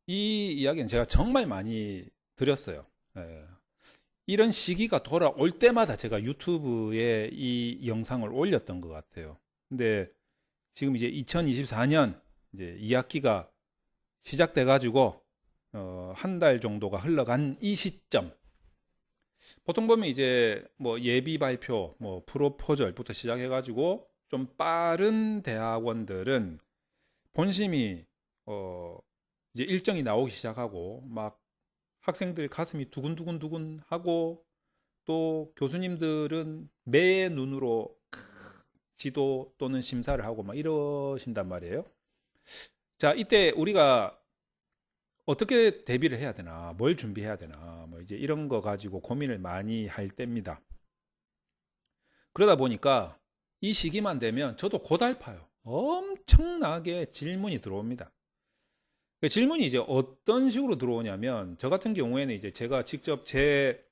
이 이야기는 제가 정말 많이 드렸어요. 예. 이런 시기가 돌아올 때마다 제가 유튜브에 이 영상을 올렸던 것 같아요. 근데 지금 이제 2024년 이제 2학기가 시작돼 가지고 한 달 정도가 흘러간 이 시점. 보통 보면 이제 뭐 예비 발표, 뭐 프로포절부터 시작해 가지고 좀 빠른 대학원들은 본심이 어 이제 일정이 나오기 시작하고 막 학생들 가슴이 두근두근두근 하고 또 교수님들은 매 눈으로 지도 또는 심사를 하고 막 이러신단 말이에요. 자, 이때 우리가 어떻게 대비를 해야 되나, 뭘 준비해야 되나, 뭐 이제 이런 거 가지고 고민을 많이 할 때입니다. 그러다 보니까 이 시기만 되면 저도 고달파요. 엄청나게 질문이 들어옵니다. 그 질문이 이제 어떤 식으로 들어오냐면, 저 같은 경우에는 이제 제가 직접 제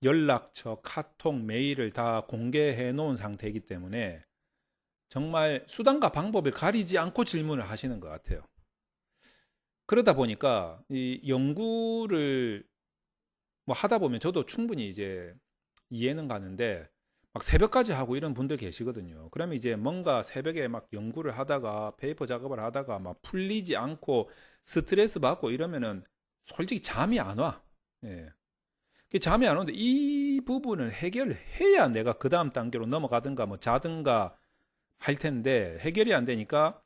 연락처, 카톡, 메일을 다 공개해 놓은 상태이기 때문에 정말 수단과 방법을 가리지 않고 질문을 하시는 것 같아요. 그러다 보니까 이 연구를 뭐 하다 보면 저도 충분히 이제 이해는 가는데 막 새벽까지 하고 이런 분들 계시거든요. 그러면 이제 뭔가 새벽에 막 연구를 하다가 페이퍼 작업을 하다가 막 풀리지 않고 스트레스 받고 이러면은 솔직히 잠이 안 와. 예. 잠이 안 오는데 이 부분을 해결을 해야 내가 그 다음 단계로 넘어가든가 뭐 자든가 할 텐데 해결이 안 되니까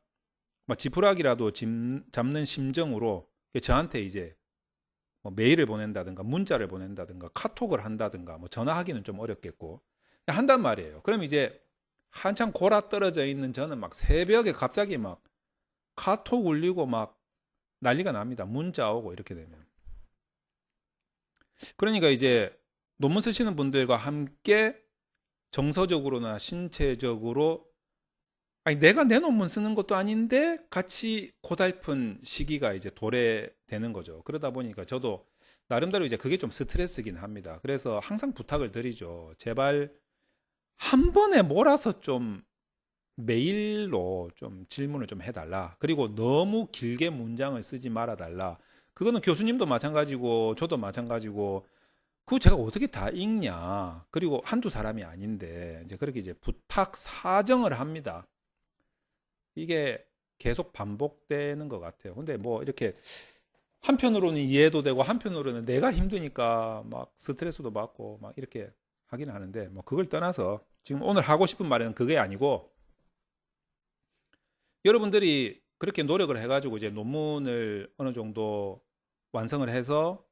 막 지푸라기라도 잡는 심정으로 저한테 이제 뭐 메일을 보낸다든가 문자를 보낸다든가 카톡을 한다든가 뭐 전화하기는 좀 어렵겠고 한단 말이에요. 그럼 이제 한참 골아 떨어져 있는 저는 막 새벽에 갑자기 막 카톡 울리고 막 난리가 납니다. 문자 오고 이렇게 되면. 그러니까 이제 논문 쓰시는 분들과 함께 정서적으로나 신체적으로 아니 내가 내 논문 쓰는 것도 아닌데 같이 고달픈 시기가 이제 도래되는 거죠. 그러다 보니까 저도 나름대로 이제 그게 좀 스트레스긴 합니다. 그래서 항상 부탁을 드리죠. 제발 한 번에 몰아서 좀 메일로 좀 질문을 좀 해달라. 그리고 너무 길게 문장을 쓰지 말아달라. 그거는 교수님도 마찬가지고 저도 마찬가지고 그거 제가 어떻게 다 읽냐. 그리고 한두 사람이 아닌데 이제 그렇게 이제 부탁 사정을 합니다. 이게 계속 반복되는 것 같아요. 근데 뭐 이렇게 한편으로는 이해도 되고 한편으로는 내가 힘드니까 막 스트레스도 받고 막 이렇게 하기는 하는데 뭐 그걸 떠나서 지금 오늘 하고 싶은 말은 그게 아니고 여러분들이 그렇게 노력을 해가지고 이제 논문을 어느 정도 완성을 해서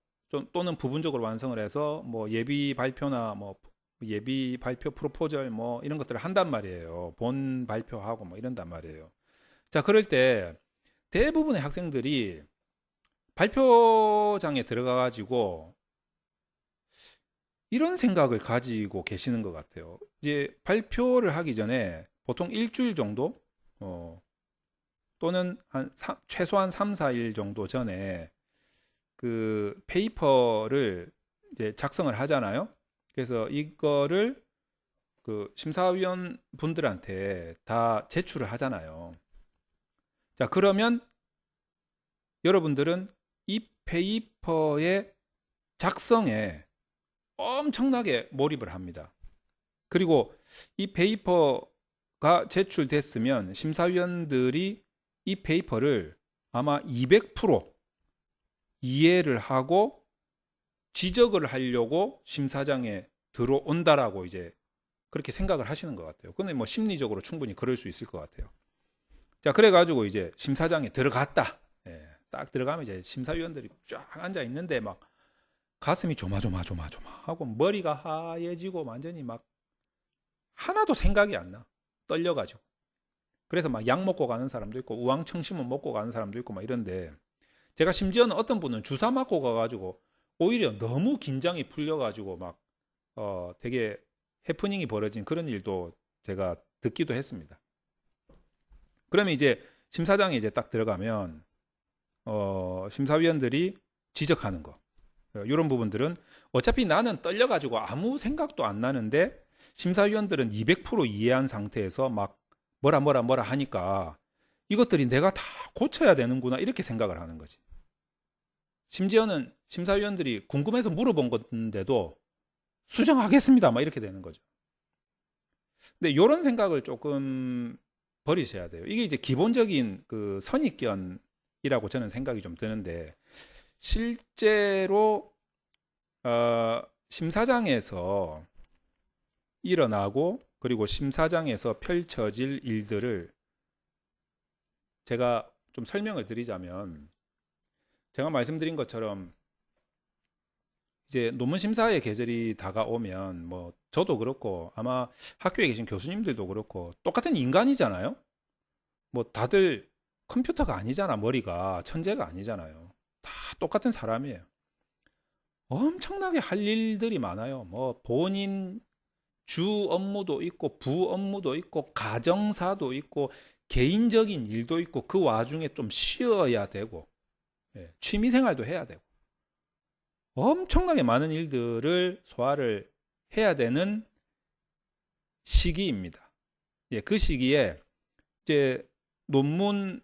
또는 부분적으로 완성을 해서 뭐 예비 발표나 뭐 예비 발표 프로포절 뭐 이런 것들을 한단 말이에요. 본 발표하고 뭐 이런단 말이에요. 자, 그럴 때 대부분의 학생들이 발표장에 들어가 가지고 이런 생각을 가지고 계시는 것 같아요. 이제 발표를 하기 전에 보통 일주일 정도 또는 최소한 3, 4일 정도 전에 그 페이퍼를 이제 작성을 하잖아요. 그래서 이거를 그 심사위원 분들한테 다 제출을 하잖아요. 자, 그러면 여러분들은 이 페이퍼의 작성에 엄청나게 몰입을 합니다. 그리고 이 페이퍼가 제출됐으면 심사위원들이 이 페이퍼를 아마 200% 이해를 하고 지적을 하려고 심사장에 들어온다라고 이제 그렇게 생각을 하시는 것 같아요. 근데 뭐 심리적으로 충분히 그럴 수 있을 것 같아요. 자, 그래가지고 이제 심사장에 들어갔다. 예, 딱 들어가면 이제 심사위원들이 쫙 앉아 있는데 막 가슴이 조마조마조마조마 하고 머리가 하얘지고 완전히 막 하나도 생각이 안 나. 떨려가지고. 그래서 막 약 먹고 가는 사람도 있고 우황청심원 먹고 가는 사람도 있고 막 이런데 제가 심지어는 어떤 분은 주사 맞고 가가지고 오히려 너무 긴장이 풀려가지고 막 되게 해프닝이 벌어진 그런 일도 제가 듣기도 했습니다. 그러면 이제 심사장에 이제 딱 들어가면 심사위원들이 지적하는 거 이런 부분들은 어차피 나는 떨려가지고 아무 생각도 안 나는데 심사위원들은 200% 이해한 상태에서 막 뭐라 하니까 이것들이 내가 다 고쳐야 되는구나 이렇게 생각을 하는 거지. 심지어는 심사위원들이 궁금해서 물어본 건데도 수정하겠습니다. 막 이렇게 되는 거죠. 근데 이런 생각을 조금 버리셔야 돼요. 이게 이제 기본적인 그 선입견이라고 저는 생각이 좀 드는데, 실제로 심사장에서 일어나고 그리고 심사장에서 펼쳐질 일들을 제가 좀 설명을 드리자면, 제가 말씀드린 것처럼 이제 논문 심사의 계절이 다가오면 뭐 저도 그렇고 아마 학교에 계신 교수님들도 그렇고 똑같은 인간이잖아요. 뭐 다들 컴퓨터가 아니잖아. 머리가 천재가 아니잖아요. 다 똑같은 사람이에요. 엄청나게 할 일들이 많아요. 뭐 본인 주 업무도 있고 부 업무도 있고 가정사도 있고 개인적인 일도 있고, 그 와중에 좀 쉬어야 되고, 예, 취미생활도 해야 되고, 엄청나게 많은 일들을 소화를 해야 되는 시기입니다. 예, 그 시기에 이제 논문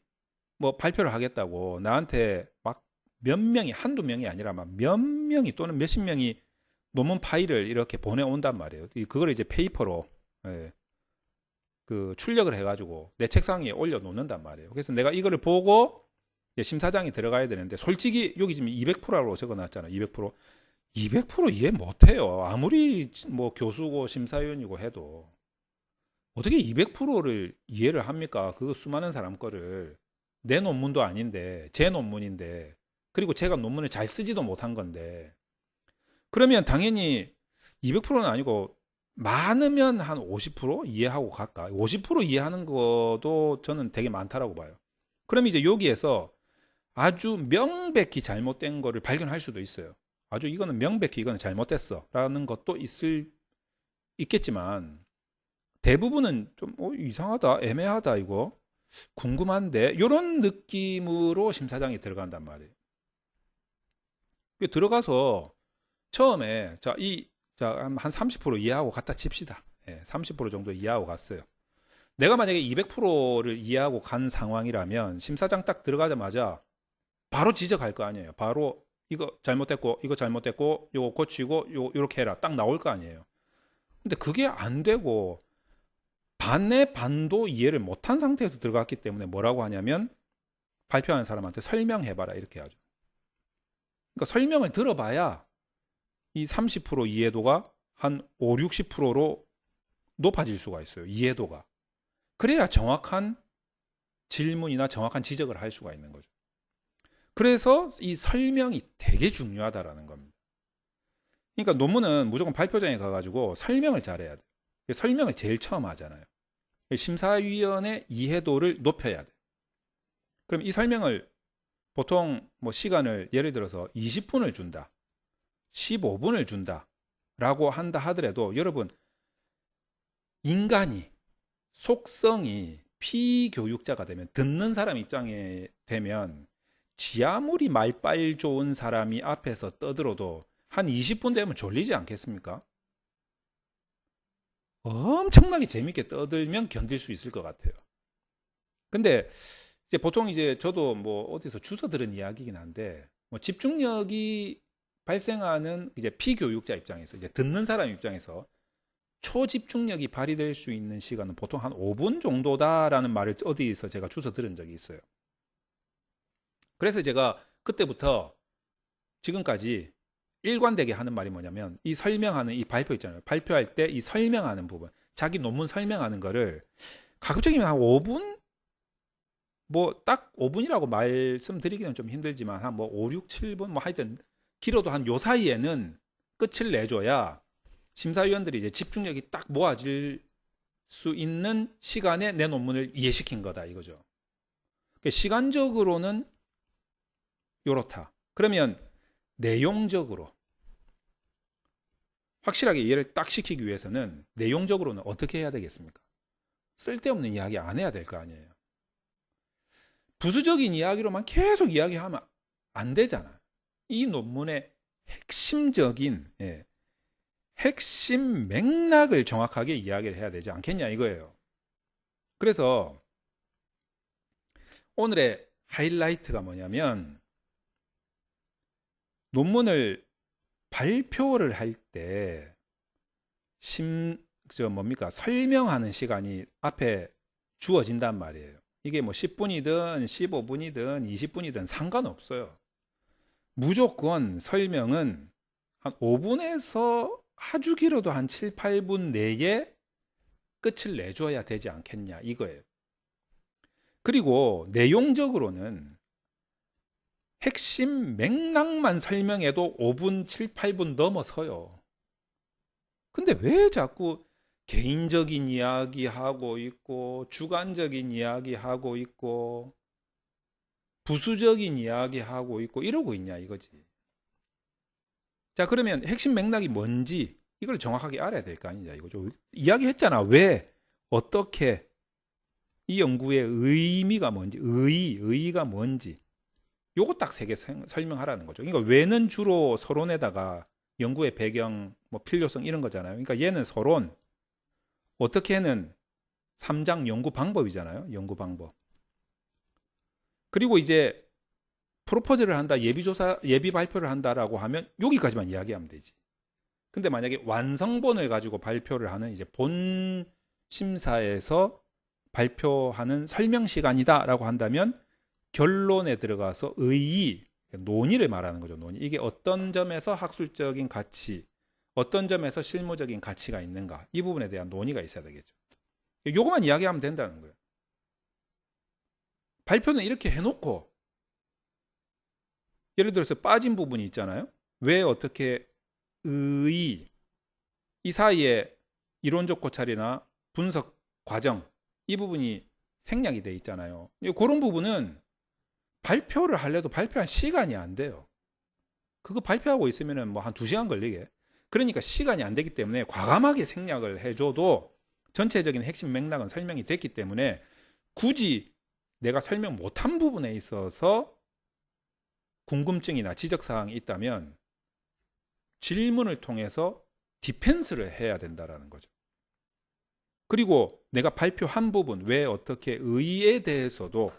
뭐 발표를 하겠다고 나한테 막 몇 명이, 한두 명이 아니라 막 몇 명이 또는 몇십 명이 논문 파일을 이렇게 보내온단 말이에요. 그걸 이제 페이퍼로, 예, 그 출력을 해가지고 내 책상 위에 올려놓는단 말이에요. 그래서 내가 이거를 보고 심사장이 들어가야 되는데, 솔직히 여기 지금 200%라고 적어놨잖아요. 200%. 200% 이해 못해요. 아무리 뭐 교수고 심사위원이고 해도 어떻게 200%를 이해를 합니까? 그 수많은 사람 거를. 내 논문도 아닌데, 제 논문인데, 그리고 제가 논문을 잘 쓰지도 못한 건데, 그러면 당연히 200%는 아니고 많으면 한 50% 이해하고 갈까? 50% 이해하는 것도 저는 되게 많다라고 봐요. 그럼 이제 여기에서 아주 명백히 잘못된 거를 발견할 수도 있어요. 아주 이거는 명백히 이거는 잘못됐어 라는 것도 있겠지만, 대부분은 좀 이상하다, 애매하다, 이거 궁금한데, 이런 느낌으로 심사장이 들어간단 말이에요. 들어가서 처음에 한 30% 이해하고 갔다 칩시다. 예, 30% 정도 이해하고 갔어요. 내가 만약에 200%를 이해하고 간 상황이라면 심사장 딱 들어가자마자 바로 지적할 거 아니에요. 바로 이거 잘못됐고, 이거 잘못됐고, 요거 고치고, 요렇게 해라. 딱 나올 거 아니에요. 근데 그게 안 되고 반의 반도 이해를 못한 상태에서 들어갔기 때문에 뭐라고 하냐면, 발표하는 사람한테 설명해봐라 이렇게 하죠. 그러니까 설명을 들어봐야 이 30% 이해도가 한 5, 60%로 높아질 수가 있어요. 이해도가. 그래야 정확한 질문이나 정확한 지적을 할 수가 있는 거죠. 그래서 이 설명이 되게 중요하다라는 겁니다. 그러니까 논문은 무조건 발표장에 가가지고 설명을 잘해야 돼요. 설명을 제일 처음 하잖아요. 심사위원의 이해도를 높여야 돼요. 그럼 이 설명을 보통 뭐 시간을 예를 들어서 20분을 준다, 15분을 준다 라고 한다 하더라도, 여러분, 인간이 속성이 피교육자가 되면, 듣는 사람 입장에 되면, 지 아무리 말빨 좋은 사람이 앞에서 떠들어도 한 20분 되면 졸리지 않겠습니까? 엄청나게 재밌게 떠들면 견딜 수 있을 것 같아요. 근데 이제 보통 이제 저도 뭐 어디서 주워 들은 이야기긴 한데, 뭐 집중력이 발생하는 이제 피교육자 입장에서, 이제 듣는 사람 입장에서 초집중력이 발휘될 수 있는 시간은 보통 한 5분 정도다라는 말을 어디서 제가 주워 들은 적이 있어요. 그래서 제가 그때부터 지금까지 일관되게 하는 말이 뭐냐면, 이 설명하는 이 발표 있잖아요. 발표할 때 이 설명하는 부분, 자기 논문 설명하는 거를 가급적이면 한 5분? 뭐 딱 5분이라고 말씀드리기는 좀 힘들지만 한 뭐 5, 6, 7분 뭐 하여튼 길어도 한 요 사이에는 끝을 내줘야 심사위원들이 이제 집중력이 딱 모아질 수 있는 시간에 내 논문을 이해시킨 거다 이거죠. 시간적으로는 요렇다. 그러면 내용적으로 확실하게 이해를 딱 시키기 위해서는 내용적으로는 어떻게 해야 되겠습니까? 쓸데없는 이야기 안 해야 될 거 아니에요. 부수적인 이야기로만 계속 이야기하면 안 되잖아. 이 논문의 핵심적인, 예, 핵심 맥락을 정확하게 이야기를 해야 되지 않겠냐 이거예요. 그래서 오늘의 하이라이트가 뭐냐면, 논문을 발표를 할 때 설명하는 시간이 앞에 주어진단 말이에요. 이게 뭐 10분이든 15분이든 20분이든 상관없어요. 무조건 설명은 한 5분에서 아주 길어도 한 7, 8분 내에 끝을 내줘야 되지 않겠냐 이거예요. 그리고 내용적으로는 핵심 맥락만 설명해도 5분, 7, 8분 넘어서요. 근데 왜 자꾸 개인적인 이야기 하고 있고, 주관적인 이야기 하고 있고, 부수적인 이야기 하고 있고, 이러고 있냐, 이거지. 자, 그러면 핵심 맥락이 뭔지, 이걸 정확하게 알아야 될 거 아니냐, 이거죠. 이야기했잖아. 왜, 어떻게, 이 연구의 의미가 뭔지, 의의가 뭔지, 요거 딱 세 개 설명하라는 거죠. 그러니까 왜는 주로 서론에다가 연구의 배경, 뭐 필요성 이런 거잖아요. 그러니까 얘는 서론, 어떻게는 3장 연구 방법이잖아요. 연구 방법. 그리고 이제 프로포즈를 한다, 예비 발표를 한다라고 하면 여기까지만 이야기하면 되지. 근데 만약에 완성본을 가지고 발표를 하는 이제 본 심사에서 발표하는 설명 시간이다라고 한다면 결론에 들어가서 의의, 논의를 말하는 거죠. 논의. 이게 어떤 점에서 학술적인 가치, 어떤 점에서 실무적인 가치가 있는가, 이 부분에 대한 논의가 있어야 되겠죠. 요것만 이야기하면 된다는 거예요. 발표는 이렇게 해놓고 예를 들어서 빠진 부분이 있잖아요. 왜 어떻게 이 사이에 이론적 고찰이나 분석 과정, 이 부분이 생략이 돼 있잖아요. 그런 부분은 발표를 하려도 발표할 시간이 안 돼요. 그거 발표하고 있으면 뭐 한 2시간 걸리게. 그러니까 시간이 안 되기 때문에 과감하게 생략을 해줘도 전체적인 핵심 맥락은 설명이 됐기 때문에 굳이 내가 설명 못한 부분에 있어서 궁금증이나 지적사항이 있다면 질문을 통해서 디펜스를 해야 된다는 거죠. 그리고 내가 발표한 부분, 왜 어떻게 의의에 대해서도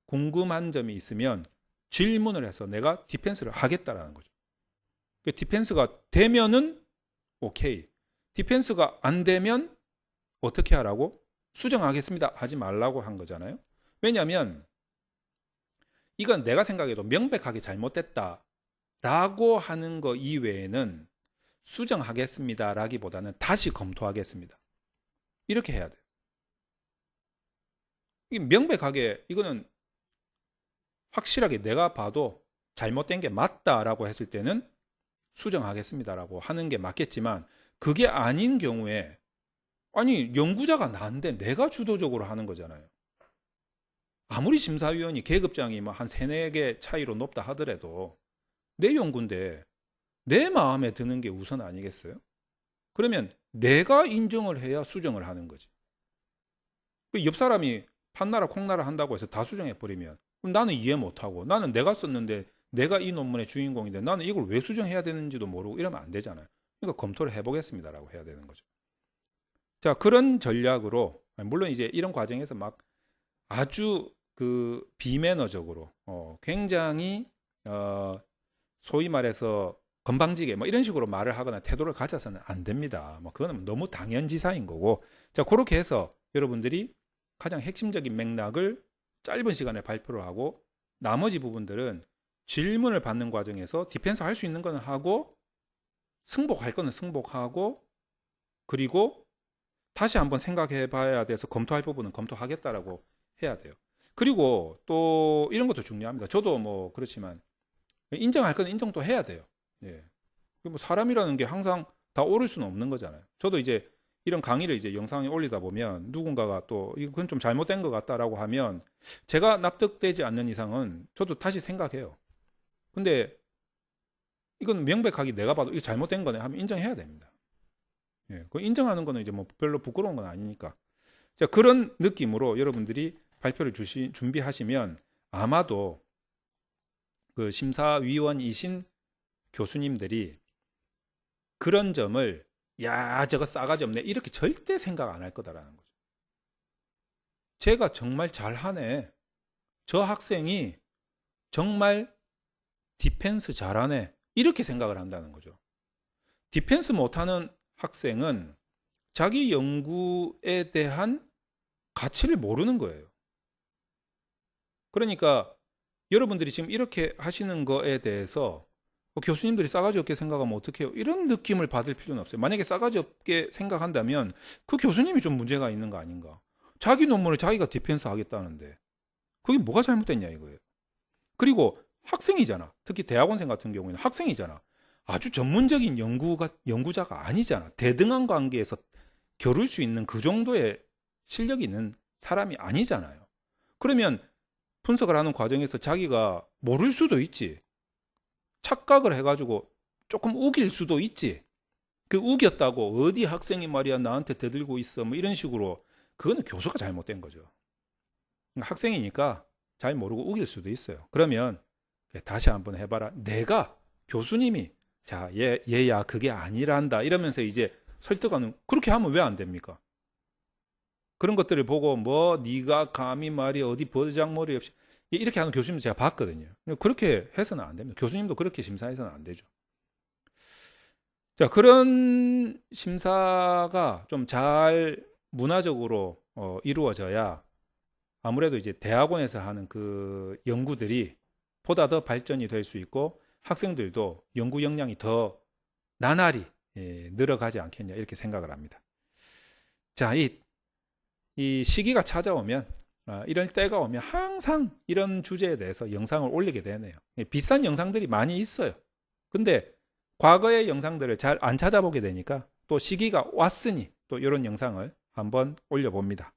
궁금한 점이 있으면 질문을 해서 내가 디펜스를 하겠다라는 거죠. 디펜스가 되면은 오케이. 디펜스가 안 되면 어떻게 하라고? 수정하겠습니다. 하지 말라고 한 거잖아요. 왜냐하면 이건 내가 생각해도 명백하게 잘못됐다 라고 하는 거 이외에는 수정하겠습니다 라기보다는 다시 검토하겠습니다. 이렇게 해야 돼요. 명백하게 이거는 확실하게 내가 봐도 잘못된 게 맞다라고 했을 때는 수정하겠습니다라고 하는 게 맞겠지만, 그게 아닌 경우에 아니 연구자가 나인데 내가 주도적으로 하는 거잖아요. 아무리 심사위원이 계급장이 한 3, 4개 차이로 높다 하더라도 내 연구인데 내 마음에 드는 게 우선 아니겠어요? 그러면 내가 인정을 해야 수정을 하는 거지. 옆 사람이 판나라 콩나라 한다고 해서 다 수정해 버리면 그럼 나는 이해 못하고, 나는 내가 썼는데 내가 이 논문의 주인공인데 나는 이걸 왜 수정해야 되는지도 모르고 이러면 안 되잖아요. 그러니까 검토를 해보겠습니다라고 해야 되는 거죠. 자, 그런 전략으로, 물론 이제 이런 과정에서 막 아주 그 비매너적으로 굉장히 소위 말해서 건방지게 뭐 이런 식으로 말을 하거나 태도를 가져서는 안 됩니다. 뭐 그거는 너무 당연지사인 거고. 자, 그렇게 해서 여러분들이 가장 핵심적인 맥락을 짧은 시간에 발표를 하고, 나머지 부분들은 질문을 받는 과정에서 디펜스 할 수 있는 거는 하고, 승복할 거는 승복하고, 그리고 다시 한번 생각해 봐야 돼서 검토할 부분은 검토하겠다라고 해야 돼요. 그리고 또 이런 것도 중요합니다. 저도 뭐 그렇지만 인정할 건 인정도 해야 돼요. 예. 뭐 사람이라는 게 항상 다 옳을 수는 없는 거잖아요. 저도 이제 이런 강의를 이제 영상에 올리다 보면 누군가가 또 이건 좀 잘못된 것 같다라고 하면 제가 납득되지 않는 이상은 저도 다시 생각해요. 근데 이건 명백하게 내가 봐도 이거 잘못된 거네 하면 인정해야 됩니다. 예. 그 인정하는 거는 이제 뭐 별로 부끄러운 건 아니니까. 자, 그런 느낌으로 여러분들이 발표를 준비하시면 아마도 그 심사위원이신 교수님들이 그런 점을 야 저거 싸가지 없네 이렇게 절대 생각 안 할 거다라는 거죠. 제가 정말 잘하네, 저 학생이 정말 디펜스 잘하네. 이렇게 생각을 한다는 거죠. 디펜스 못하는 학생은 자기 연구에 대한 가치를 모르는 거예요. 그러니까 여러분들이 지금 이렇게 하시는 거에 대해서 교수님들이 싸가지 없게 생각하면 어떡해요? 이런 느낌을 받을 필요는 없어요. 만약에 싸가지 없게 생각한다면 그 교수님이 좀 문제가 있는 거 아닌가? 자기 논문을 자기가 디펜스 하겠다는데 그게 뭐가 잘못됐냐 이거예요. 그리고 학생이잖아. 특히 대학원생 같은 경우에는 학생이잖아. 아주 전문적인 연구자가 아니잖아. 대등한 관계에서 겨룰 수 있는 그 정도의 실력이 있는 사람이 아니잖아요. 그러면 분석을 하는 과정에서 자기가 모를 수도 있지. 착각을 해가지고 조금 우길 수도 있지. 그 우겼다고 어디 학생이 말이야 나한테 대들고 있어 뭐 이런 식으로 그거는 교수가 잘못된 거죠. 학생이니까 잘 모르고 우길 수도 있어요. 그러면 다시 한번 해봐라. 내가 교수님이 자 얘야 그게 아니란다 이러면서 이제 설득하는 그렇게 하면 왜 안 됩니까? 그런 것들을 보고 뭐 네가 감히 말이 어디 버장머리 없이 이렇게 하는 교수님도 제가 봤거든요. 그렇게 해서는 안 됩니다. 교수님도 그렇게 심사해서는 안 되죠. 자, 그런 심사가 좀 잘 문화적으로 이루어져야 아무래도 이제 대학원에서 하는 그 연구들이 보다 더 발전이 될 수 있고 학생들도 연구 역량이 더 나날이 늘어가지 않겠냐 이렇게 생각을 합니다. 자, 이 시기가 찾아오면 이런 때가 오면 항상 이런 주제에 대해서 영상을 올리게 되네요. 비슷한 영상들이 많이 있어요. 근데 과거의 영상들을 잘 안 찾아보게 되니까 또 시기가 왔으니 또 이런 영상을 한번 올려봅니다.